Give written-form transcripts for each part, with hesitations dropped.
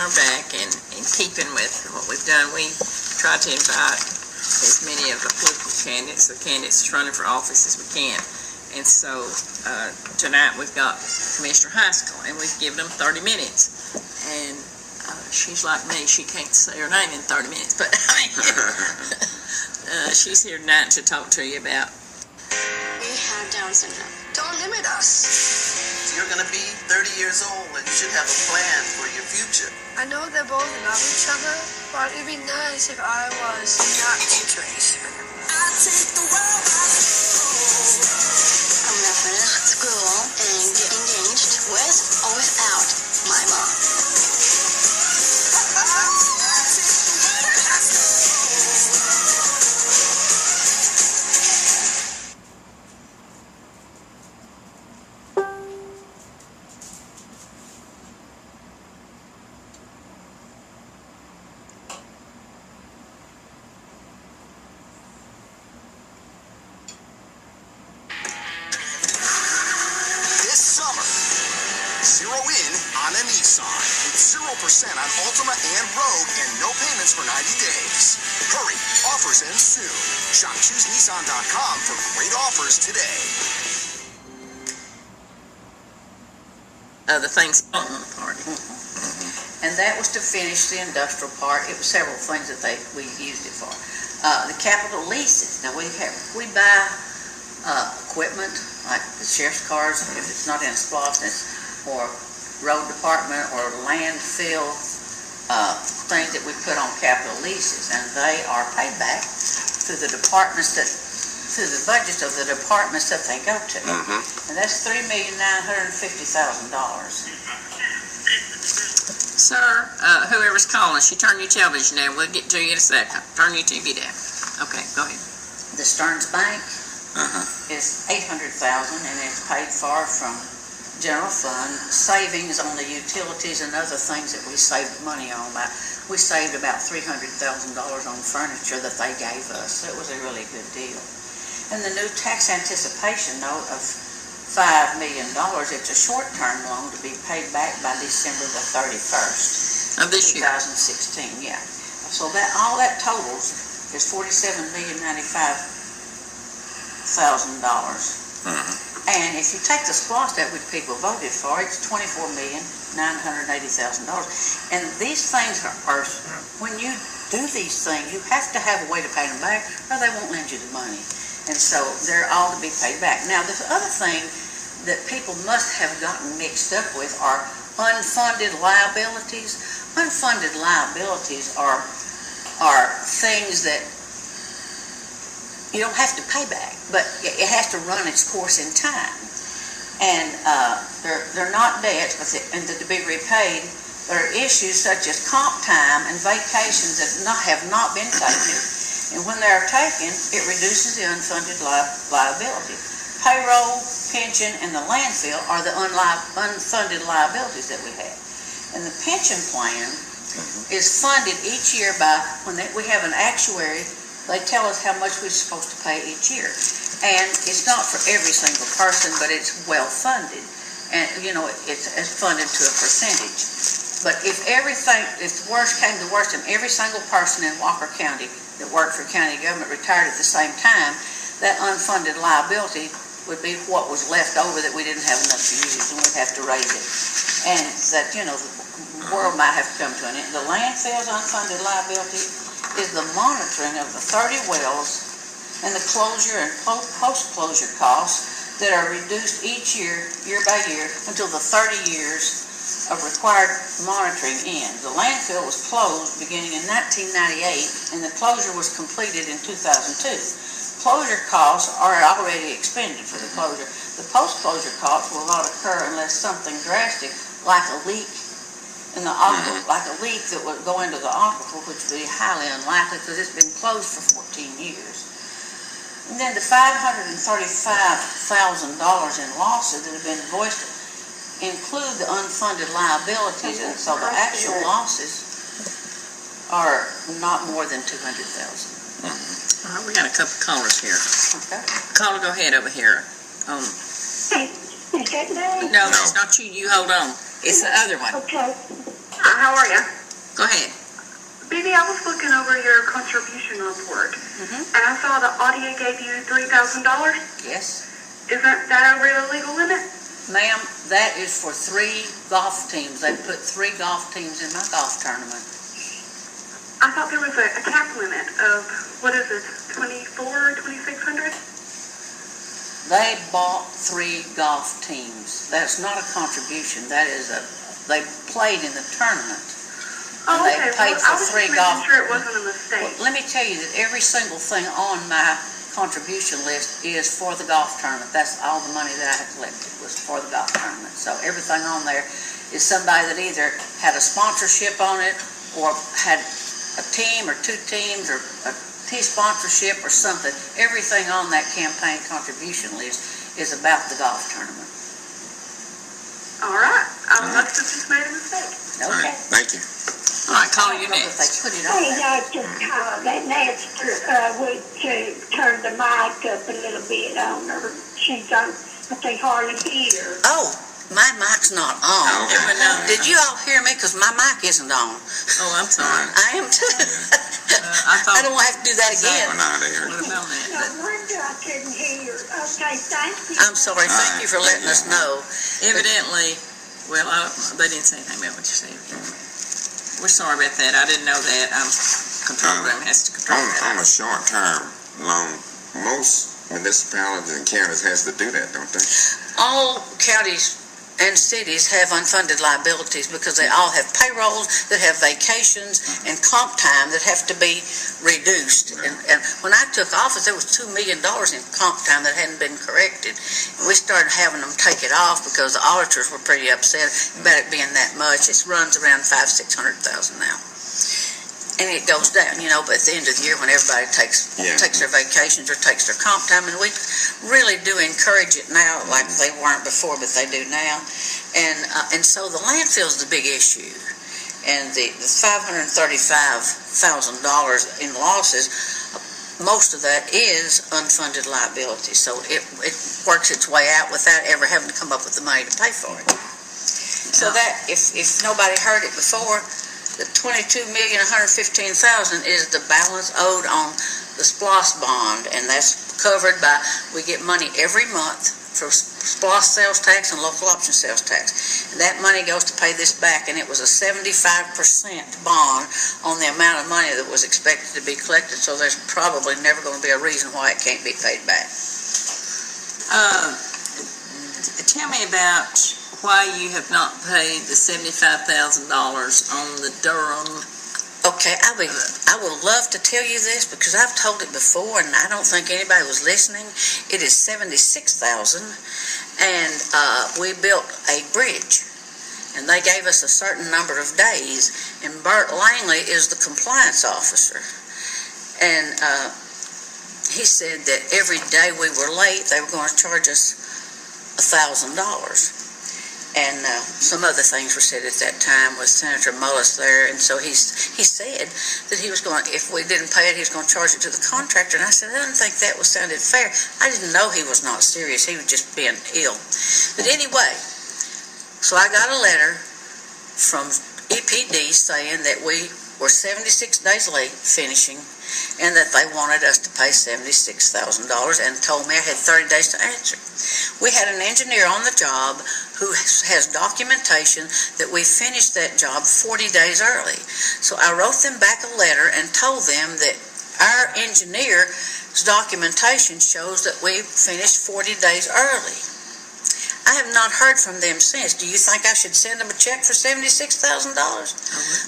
our back, and in keeping with what we've done, we try to invite as many of the political candidates, the candidates running for office, as we can. And so tonight we've got Commissioner Heiskell, and we've given them 30 minutes. And she's like me, she can't say her name in 30 minutes, but I mean, she's here tonight to talk to you about. We have Down syndrome. Don't limit us. You're going to be 30 years old and should have a plan for your future. I know they both love each other, but it'd be nice if I was not Trace. I take the world by storm. I'm gonna finish school and get engaged with or without my mom. On Ultima and Rogue and no payments for 90 days. Hurry, offers end soon. Shop ChooseNissan.com for great offers today. Other things on the party. And that was to finish the industrial part. It was several things that we used it for. The capital leases. Now we buy equipment like the sheriff's cars if it's not in a SPLOST, or road department or landfill things that we put on capital leases, and they are paid back through the departments through the budgets of the departments that they go to. And that's $3,950,000. Sir, whoever's calling us, you turn your television down. We'll get to you in a second. Turn your TV down. Okay, go ahead. The Stearns Bank is $800,000, and it's paid for from general fund, savings on the utilities and other things that we saved money on. We saved about $300,000 on furniture that they gave us. So it was a really good deal. And the new tax anticipation note of $5 million, it's a short-term loan to be paid back by December the 31st of this year. 2016, yeah. So that all that totals is $47,095,000. And if you take the SPLOST that which people voted for, it's $24,980,000. And these things are, when you do these things, you have to have a way to pay them back, or they won't lend you the money. And so they're all to be paid back. Now, the other thing that people must have gotten mixed up with are unfunded liabilities. Unfunded liabilities are things that you don't have to pay back, but it has to run its course in time. And they're not debts, but to be repaid. There are issues such as comp time and vacations that have not been taken. And when they're taken, it reduces the unfunded liability. Payroll, pension, and the landfill are the unfunded liabilities that we have. And the pension plan is funded each year by, we have an actuary. They tell us how much we're supposed to pay each year. And it's not for every single person, but it's well funded. And, it's funded to a percentage. But if the worst came to worst, and every single person in Walker County that worked for county government retired at the same time, that unfunded liability would be what was left over that we didn't have enough to use, and we'd have to raise it. And that, the world might have to come to an end. The landfill's unfunded liability is the monitoring of the 30 wells and the closure and post-closure costs that are reduced each year by year, until the 30 years of required monitoring ends. The landfill was closed beginning in 1998, and the closure was completed in 2002. Closure costs are already expended for the closure. The post-closure costs will not occur unless something drastic, like a leak in the aquifer, like a leak that would go into the aquifer, which would be highly unlikely because it's been closed for 14 years. And then the $535,000 in losses that have been voiced include the unfunded liabilities, and so the actual losses are not more than $200,000. All right, we got a couple callers here. Okay. Caller, go ahead over here. Is that me? No, that's not you. You hold on. It's the other one. Okay. Hi, how are you? Go ahead. Bebe, I was looking over your contribution report, Mm-hmm. and I saw that Audia gave you $3,000. Yes. Isn't that over the legal limit? Ma'am, that is for 3 golf teams. They put 3 golf teams in my golf tournament. I thought there was a cap limit of, what is it, 2,600? They bought 3 golf teams. That's not a contribution. That is they played in the tournament. Oh, They okay. paid Well, I for was 3 just golf. making sure it wasn't a mistake. Well, let me tell you that every single thing on my contribution list is for the golf tournament. That's all the money that I had collected was for the golf tournament. So everything on there is somebody that either had a sponsorship on it or had a team or 2 teams or a sponsorship or something. Everything on that campaign contribution list is about the golf tournament. All right. I must have just made a mistake. All right, Okay. thank you. All right, call you They next. put it on Hey, there. that Nestor, would turn the mic up a little bit on her. She's on, but they hardly hear. Oh, my mic's not on. Oh, okay. Everyone know. Did you all hear me? Because my mic isn't on. Oh, I'm sorry. I am too. I thought. I don't want to have to do that again. Well, now they heard What you. about No that? wonder I couldn't hear. Okay, thank you. I'm sorry. Thank you for letting us know. Evidently, well, they didn't say anything about what you said. We're sorry about that. I didn't know that. Control room has to control that. On a short-term loan, most municipalities and counties has to do that, don't they? All counties and cities have unfunded liabilities because they all have payrolls that have vacations and comp time that have to be reduced. And when I took office, there was $2 million in comp time that hadn't been corrected. And we started having them take it off because the auditors were pretty upset about it being that much. It runs around $500,000-600,000 now. And it goes down, but at the end of the year when everybody takes their vacations or takes their comp time, and we really do encourage it now like they weren't before, but they do now. And so the landfill's the big issue. And the $535,000 in losses, most of that is unfunded liability. So it works its way out without ever having to come up with the money to pay for it. So that, if nobody heard it before, the $22,115,000 is the balance owed on the SPLOS bond, and that's covered by, we get money every month for SPLOS sales tax and local option sales tax. And that money goes to pay this back, and it was a 75% bond on the amount of money that was expected to be collected, so there's probably never going to be a reason why it can't be paid back. Tell me about why you have not paid the $75,000 on the Durham. Okay, I would love to tell you this because I've told it before and I don't think anybody was listening. It is $76,000 and we built a bridge and they gave us a certain number of days, and Bert Langley is the compliance officer, and he said that every day we were late they were going to charge us $1,000. And some other things were said at that time with Senator Mullis there, and so he said that he was going, if we didn't pay it, he was going to charge it to the contractor. And I said, I didn't think that sounded fair. I didn't know he was not serious. He was just being ill. But anyway, so I got a letter from EPD saying that we were 76 days late finishing, and that they wanted us to pay $76,000 and told me I had 30 days to answer. We had an engineer on the job who has documentation that we finished that job 40 days early. So I wrote them back a letter and told them that our engineer's documentation shows that we finished 40 days early. I have not heard from them since. Do you think I should send them a check for $76,000?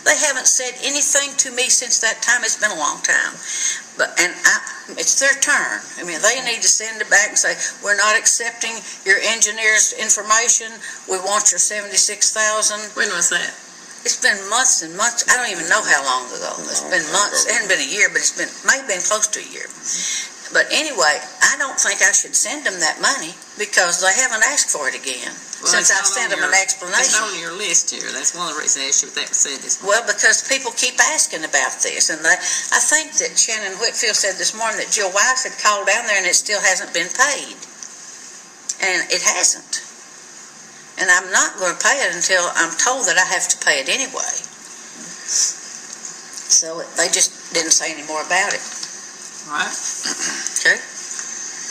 They haven't said anything to me since that time. It's been a long time. It's their turn. I mean, they need to send it back and say, we're not accepting your engineer's information. We want your $76,000. When was that? It's been months and months. I don't even know how long ago. It's been months. It hasn't been a year, but may have been close to a year. But anyway, I don't think I should send them that money because they haven't asked for it again since I've sent them an explanation. It's on your list here. That's one of the reasons I asked you what that said this morning. Well, because people keep asking about this, and I think that Shannon Whitfield said this morning that Jill Weiss had called down there and it still hasn't been paid. And it hasn't. And I'm not going to pay it until I'm told that I have to pay it anyway. So they just didn't say any more about it. Right. Okay.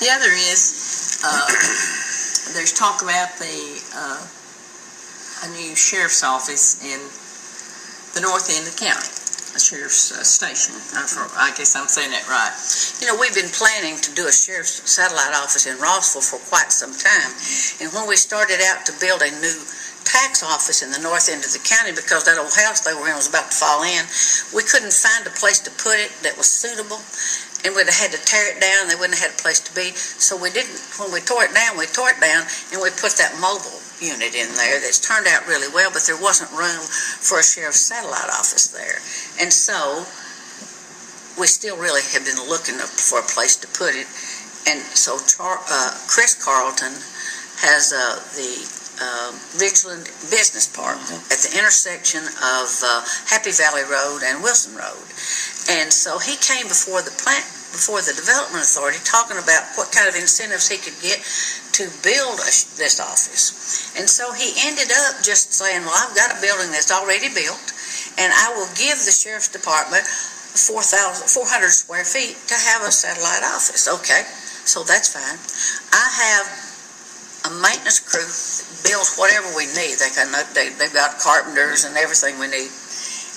The other is, there's talk about a new sheriff's office in the north end of the county, a sheriff's station. I guess I'm saying that right. You know, we've been planning to do a sheriff's satellite office in Rossville for quite some time. And when we started out to build a new tax office in the north end of the county, because that old house they were in was about to fall in, we couldn't find a place to put it that was suitable, and we'd have had to tear it down. They wouldn't have had a place to be. So we didn't. When we tore it down and we put that mobile unit in there that's turned out really well, but there wasn't room for a sheriff's satellite office there. And so we still really have been looking for a place to put it. And so Chris Carlton has the Ridgeland Business Park at the intersection of Happy Valley Road and Wilson Road. And so he came before the Development Authority talking about what kind of incentives he could get to build this office. And so he ended up just saying, well, I've got a building that's already built, and I will give the Sheriff's Department 400 square feet to have a satellite office. Okay, so that's fine. I have a maintenance crew that builds whatever we need. They've got carpenters and everything we need.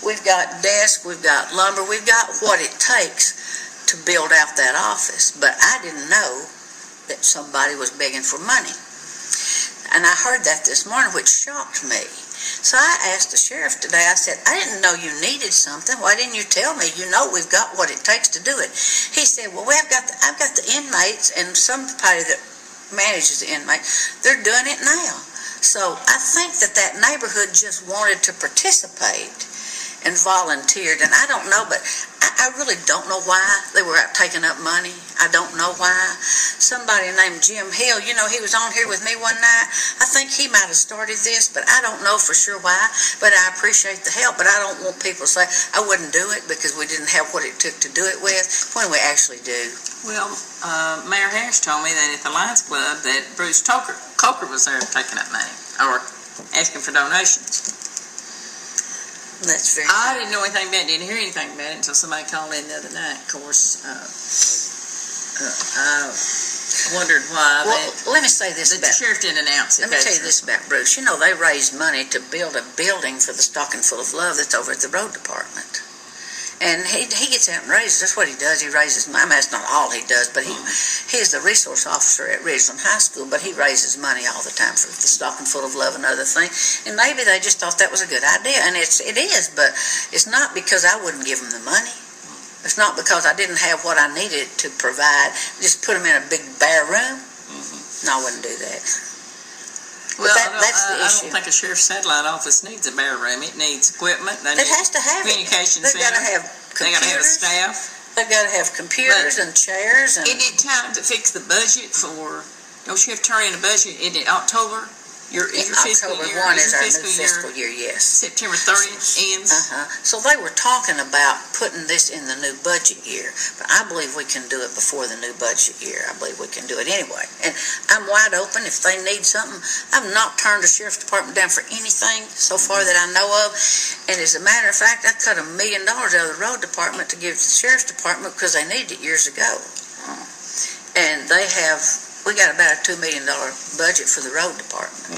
We've got desks, we've got lumber, we've got what it takes to build out that office. But I didn't know that somebody was begging for money. And I heard that this morning, which shocked me. So I asked the sheriff today, I said, I didn't know you needed something. Why didn't you tell me? You know we've got what it takes to do it. He said, well, I've got the inmates and somebody that manages the inmates. They're doing it now. So I think that neighborhood just wanted to participate and volunteered. And I don't know, but I really don't know why they were out taking up money. I don't know why. Somebody named Jim Hill, you know, he was on here with me one night. I think he might have started this, but I don't know for sure why. But I appreciate the help, but I don't want people to say I wouldn't do it because we didn't have what it took to do it with when we actually do. Well, Mayor Harris told me that at the Lions Club that Bruce Coker was there taking up money or asking for donations. That's very I didn't know anything about it, didn't hear anything about it until somebody called in the other night. Of course, I wondered why let me say this the sheriff didn't announce it. Let me tell you this about Bruce. You know, they raised money to build a building for the Stocking Full of Love that's over at the road department. And he gets out and raises. That's what he does. He raises money. I mean, that's not all he does, but he is the resource officer at Ridgeland High School, but he raises money all the time for the Stocking Full of Love and other things. And maybe they just thought that was a good idea. And it is, but it's not because I wouldn't give them the money. It's not because I didn't have what I needed to provide. Just put them in a big bare room. No, I wouldn't do that. Well, that's the issue. I don't think a sheriff's satellite office needs a bare room. It needs equipment. It has to have communication They've got to have computers. They got to have a staff. They've got to have computers and chairs. And it did time to fix the budget for. Don't you have to turn in a budget in October? Your fiscal October year. 1 is our new fiscal year, yes. September 30th ends. So they were talking about putting this in the new budget year, but I believe we can do it before the new budget year. I believe we can do it anyway. And I'm wide open if they need something. I've not turned the sheriff's department down for anything so far that I know of. And as a matter of fact, I cut $1 million out of the road department to give to the sheriff's department because they needed it years ago. And we got about a $2 million budget for the road department.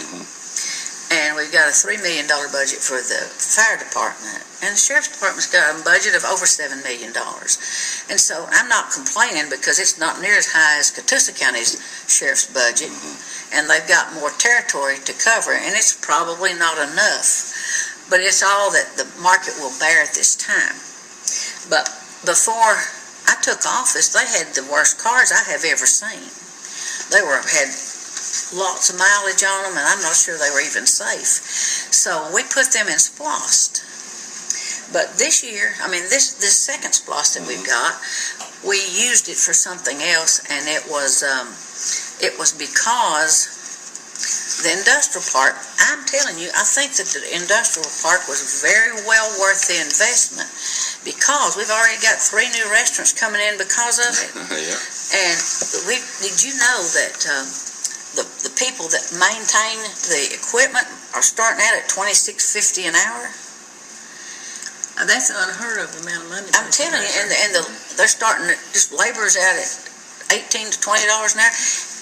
And we've got a $3 million budget for the fire department. And the sheriff's department's got a budget of over $7 million. And so I'm not complaining because it's not near as high as Catoosa County's sheriff's budget. And they've got more territory to cover. And it's probably not enough. But it's all that the market will bear at this time. But before I took office, they had the worst cars I have ever seen. They had lots of mileage on them, and I'm not sure they were even safe. So we put them in SPLOST. But this year, this second SPLOST that we've got, we used it for something else, and it was because the industrial park, I'm telling you, I think that the industrial park was very well worth the investment because we've already got 3 new restaurants coming in because of it. And did you know that the people that maintain the equipment are starting out at $26.50 an hour. That's an unheard of amount of money. I'm telling you, they're starting just laborers out at $18 to $20 an hour.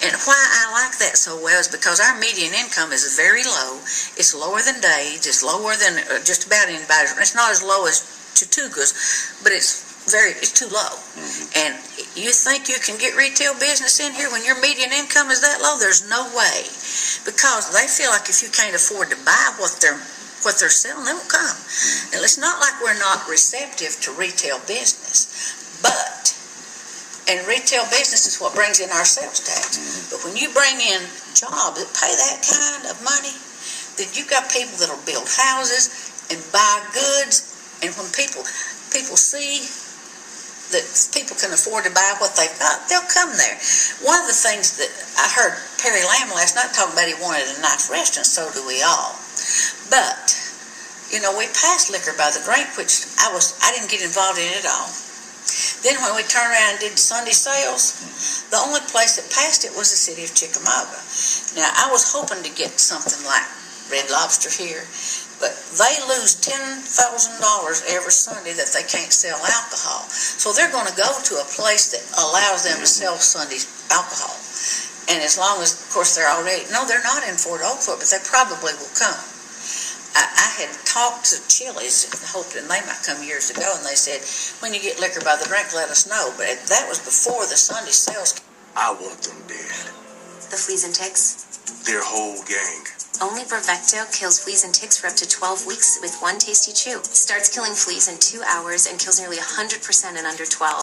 And why I like that so well is because our median income is very low. It's lower than Dade's. It's lower than just about anybody's. It's not as low as Chattooga's, but it's too low. And you think you can get retail business in here when your median income is that low? There's no way, because they feel like if you can't afford to buy what they're selling, they won't come. And it's not like we're not receptive to retail business, and retail business is what brings in our sales tax. But when you bring in jobs that pay that kind of money, then you've got people that'll build houses and buy goods, and when people see that people can afford to buy what they've got, they'll come there. One of the things that I heard Perry Lamb last night talking about, he wanted a nice restaurant, so do we all. But, we passed liquor by the drink, which I didn't get involved in at all. Then when we turned around and did Sunday sales, the only place that passed it was the city of Chickamauga. Now, I was hoping to get something like Red Lobster here, but they lose $10,000 every Sunday that they can't sell alcohol. So they're going to go to a place that allows them to sell Sunday alcohol. And as long as, of course, they're not in Fort Oakland, but they probably will come. I had talked to Chili's, hoping they might come years ago, and they said, when you get liquor by the drink, let us know. But that was before the Sunday sales. I want them dead. The fleas and ticks? Their whole gang. Only Brevecto kills fleas and ticks for up to 12 weeks with one tasty chew. Starts killing fleas in 2 hours and kills nearly 100% in under 12.